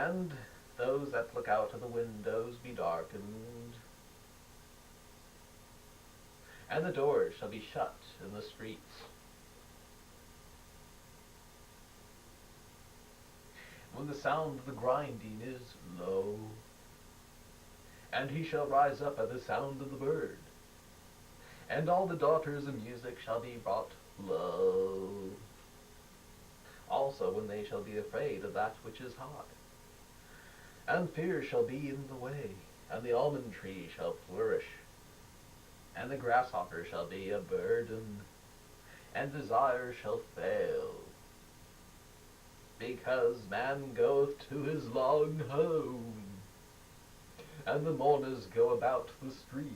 and those that look out of the windows be darkened, and the doors shall be shut in the streets. When the sound of the grinding is low, and he shall rise up at the sound of the bird, and all the daughters of music shall be brought low. Also when they shall be afraid of that which is high, and fear shall be in the way, and the almond tree shall flourish, and the grasshopper shall be a burden, and desire shall fail, because man goeth to his long home, and the mourners go about the streets.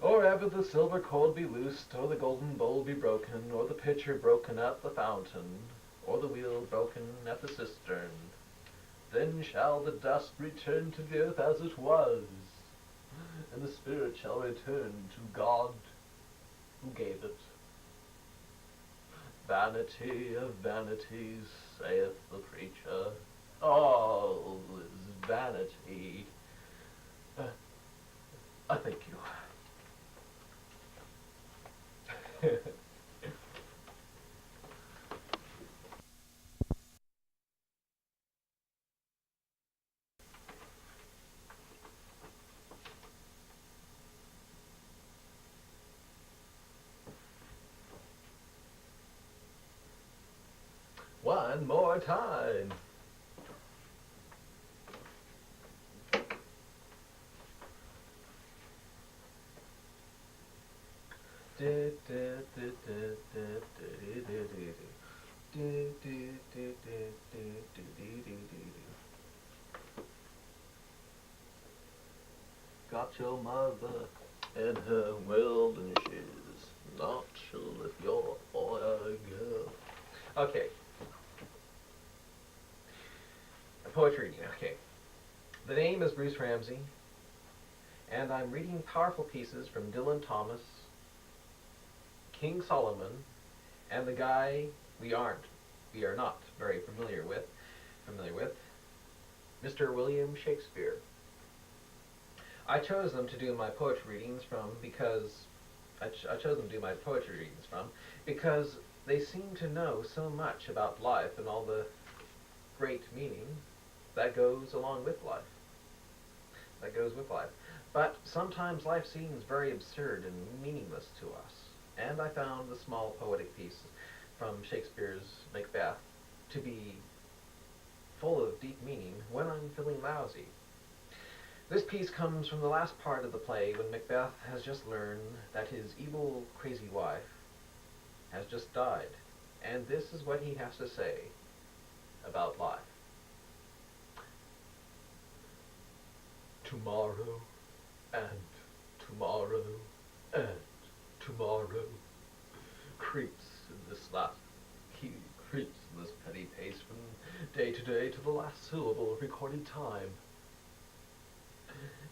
Or ever the silver cord be loosed, or the golden bowl be broken, or the pitcher broken at the fountain, or the wheel broken at the cistern, then shall the dust return to the earth as it was, and the spirit shall return to God who gave it. Vanity of vanities, saith the preacher, all is vanity. I thank you. One more time. Got your mother and her wilderness, not sure if you're a boy or a girl. Okay. Poetry reading, okay. The name is Bruce Ramsey, and I'm reading powerful pieces from Dylan Thomas, King Solomon, and the guy we are not very familiar with, Mr. William Shakespeare. I chose them to do my poetry readings from because they seem to know so much about life and all the great meaning that goes along with life. But sometimes life seems very absurd and meaningless to us, and I found the small poetic piece from Shakespeare's Macbeth to be full of deep meaning when I'm feeling lousy. This piece comes from the last part of the play when Macbeth has just learned that his evil, crazy wife has just died, and this is what he has to say about life. Tomorrow, and tomorrow, and tomorrow creeps in this last key, creeps in this petty pace from day to day to the last syllable of recorded time.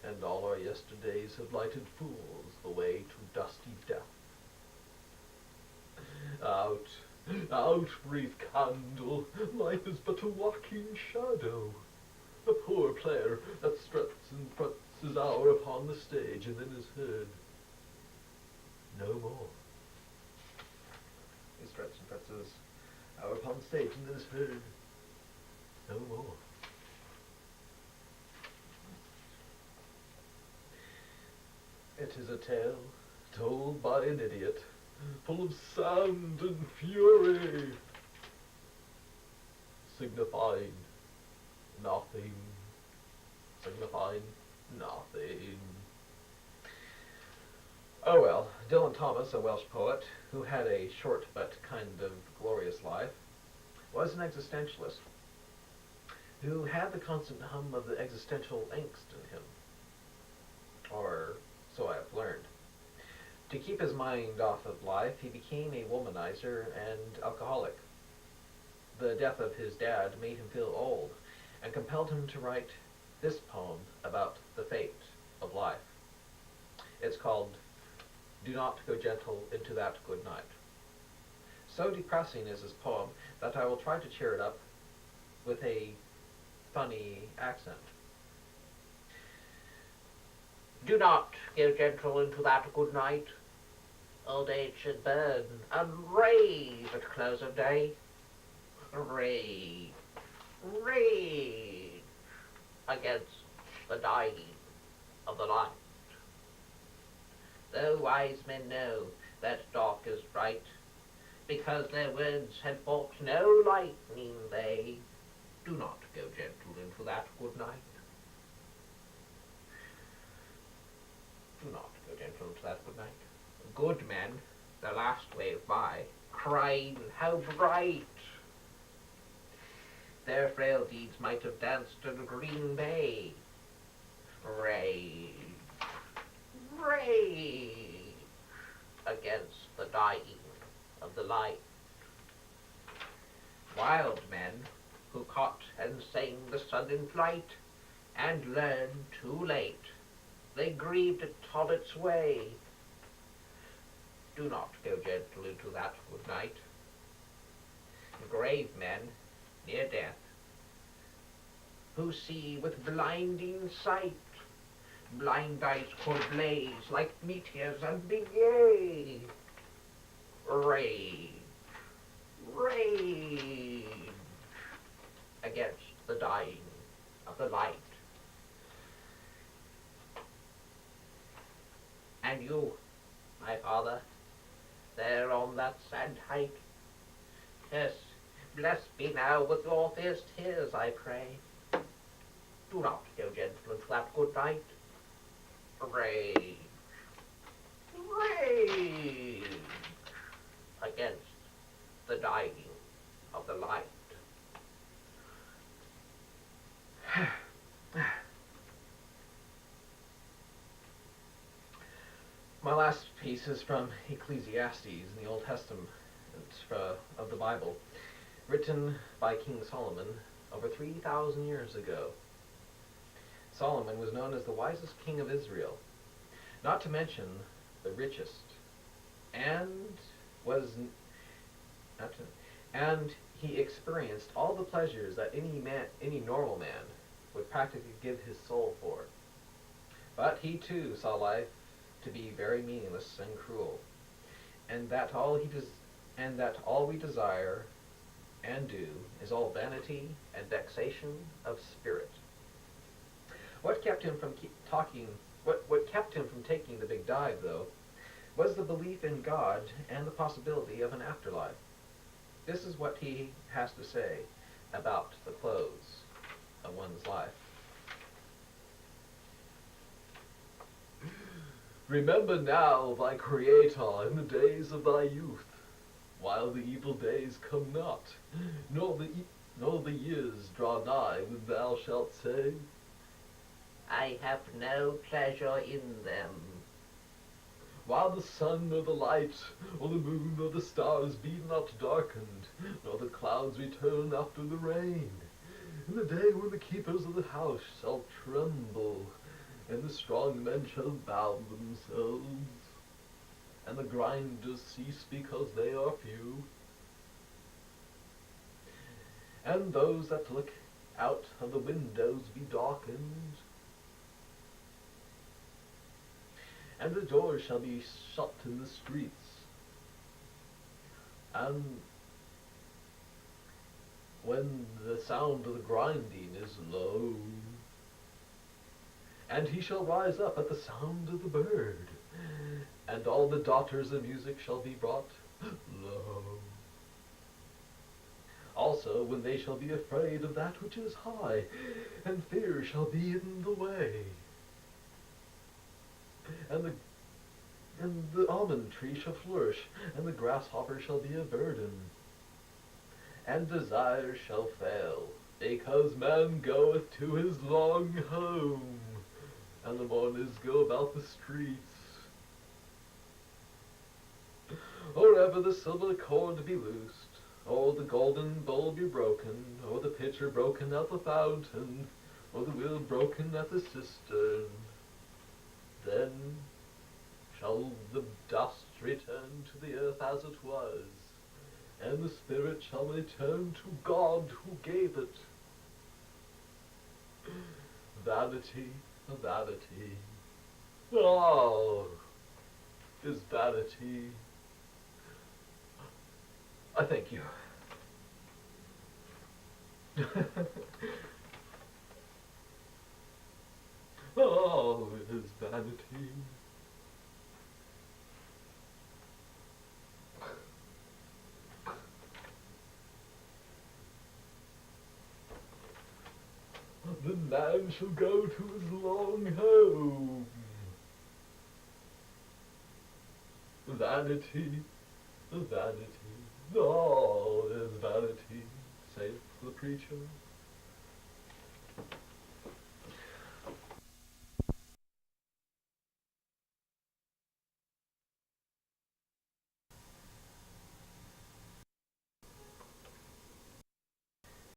And all our yesterdays have lighted fools the way to dusty death. Out, out, brief candle, life is but a walking shadow. A poor player that struts and fruts his hour upon the stage and then is heard no more. He struts and fruts his hour upon the stage and then is heard no more. It is a tale told by an idiot, full of sand and fury, signifying nothing. Oh well, Dylan Thomas, a Welsh poet who had a short but kind of glorious life, was an existentialist who had the constant hum of the existential angst in him, or so I have learned. To keep his mind off of life, he became a womanizer and alcoholic. The death of his dad made him feel old and compelled him to write this poem about the fate of life. It's called Do Not Go Gentle Into That Good Night. So depressing is his poem that I will try to cheer it up with a funny accent. Do not go gentle into that good night. Old age should burn and rave at close of day. Rage, rage against the dying of the light. Though wise men know that dark is bright, because their words had brought no lightning, they do not go gentle into that good night. Do not go gentle into that good night. Good men, the last wave by, crying how bright their frail deeds might have danced in Green Bay. Rage, rage against the dying of the light. Wild men who caught and sang the sun in flight, and learned too late they grieved it all its way. Do not go gentle into that good night. Grave men near death, who see with blinding sight, blind eyes could blaze like meteors and be gay. Rage, rage against the dying of the light. And you, my father, there on that sad height, yes, bless me now with your fierce tears, I pray. Do not go gentle into that good night. Rage, rage against the dying of the light. My last piece is from Ecclesiastes in the Old Testament of the Bible, written by King Solomon over 3,000 years ago. Solomon was known as the wisest king of Israel, not to mention the richest, and he experienced all the pleasures that any normal man would practically give his soul for. But he too saw life to be very meaningless and cruel, and that all we desire and do is all vanity and vexation of spirit. What kept him from taking the big dive, though, was the belief in God and the possibility of an afterlife. This is what he has to say about the close of one's life. Remember now thy Creator in the days of thy youth, while the evil days come not, nor the years draw nigh when thou shalt say, I have no pleasure in them. While the sun or the light, or the moon or the stars be not darkened, nor the clouds return after the rain, in the day when the keepers of the house shall tremble, and the strong men shall bow themselves, and the grinders cease because they are few, and those that look out of the windows be darkened, and the doors shall be shut in the streets, and when the sound of the grinding is low, and he shall rise up at the sound of the bird, and all the daughters of music shall be brought low. Also when they shall be afraid of that which is high, and fear shall be in the way, and the almond tree shall flourish, and the grasshopper shall be a burden, and desire shall fail, because man goeth to his long home, and the mourners go about the streets. Or ever the silver cord be loosed, or the golden bowl be broken, or the pitcher broken at the fountain, or the wheel broken at the cistern, then shall the dust return to the earth as it was, and the spirit shall return to God who gave it. Vanity, vanity, all is vanity. I thank you. All is vanity. The man shall go to his long home. Vanity, vanity, all is vanity, saith the preacher.